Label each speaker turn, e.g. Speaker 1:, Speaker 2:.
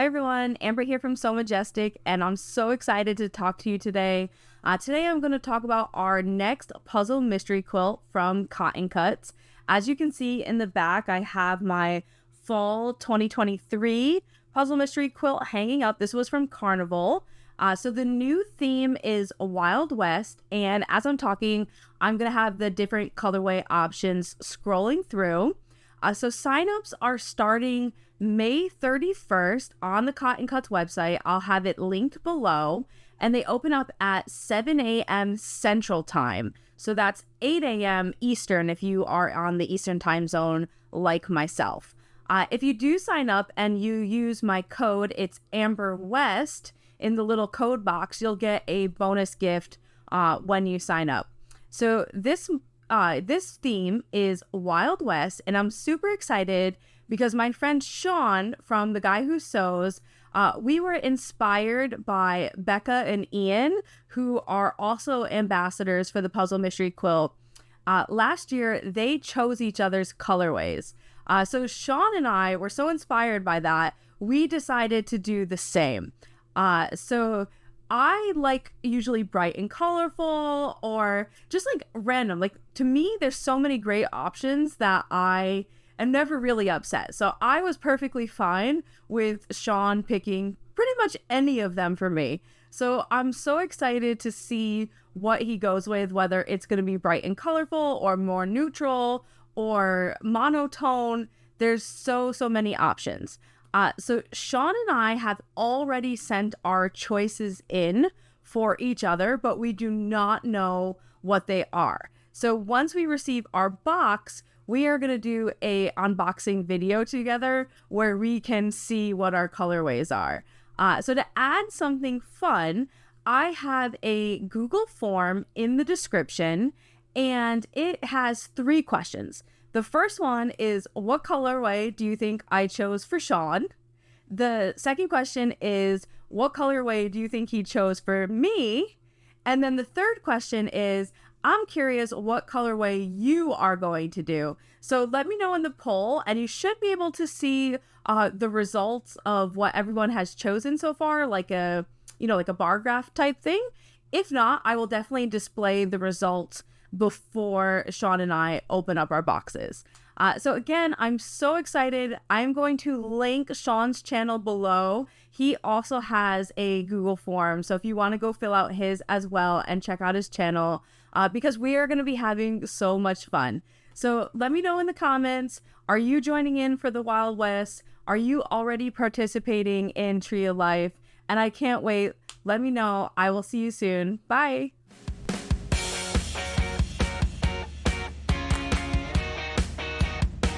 Speaker 1: Hi everyone, Amber here from So Majestic, and I'm so excited to talk to you today. Today I'm going to talk about our next puzzle mystery quilt from Cotton Cuts. As you can see in the back, I have my fall 2023 puzzle mystery quilt hanging up. This was from Carnival. So the new theme is Wild West, and as I'm talking, I'm going to have the different colorway options scrolling through. So signups are starting May 31st on the Cotton Cuts website. I'll have it linked below, and they open up at 7 a.m. Central Time. So that's 8 a.m. Eastern if you are on the Eastern time zone like myself. If you do sign up and you use my code, it's Amber West, in the little code box, you'll get a bonus gift when you sign up. So this theme is Wild West, and I'm super excited because my friend Sean from The Guy Who Sews, we were inspired by Becca and Ian, who are also ambassadors for the Puzzle Mystery Quilt. Last year, they chose each other's colorways. So Sean and I were so inspired by that, we decided to do the same. So I like usually bright and colorful or just like random. Like to me, there's so many great options that I am never really upset. So I was perfectly fine with Sean picking pretty much any of them for me. So I'm so excited to see what he goes with, whether it's going to be bright and colorful or more neutral or monotone. There's so many options. So Sean and I have already sent our choices in for each other, but we do not know what they are. So once we receive our box, we are going to do a unboxing video together where we can see what our colorways are. So to add something fun, I have a Google form in the description, and it has 3 questions. The first one is, what colorway do you think I chose for Sean? The second question is, what colorway do you think he chose for me? And then the third question is, I'm curious what colorway you are going to do. So let me know in the poll, and you should be able to see the results of what everyone has chosen so far, like a bar graph type thing. If not, I will definitely display the results before Sean and I open up our boxes. So again, I'm so excited. I'm going to link Sean's channel below. He also has a Google form, so if you want to go fill out his as well and check out his channel, because we are going to be having so much fun. So let me know in the comments, are you joining in for the Wild West? Are you already participating in Tree of Life? And I can't wait. Let me know. I will see you soon. Bye.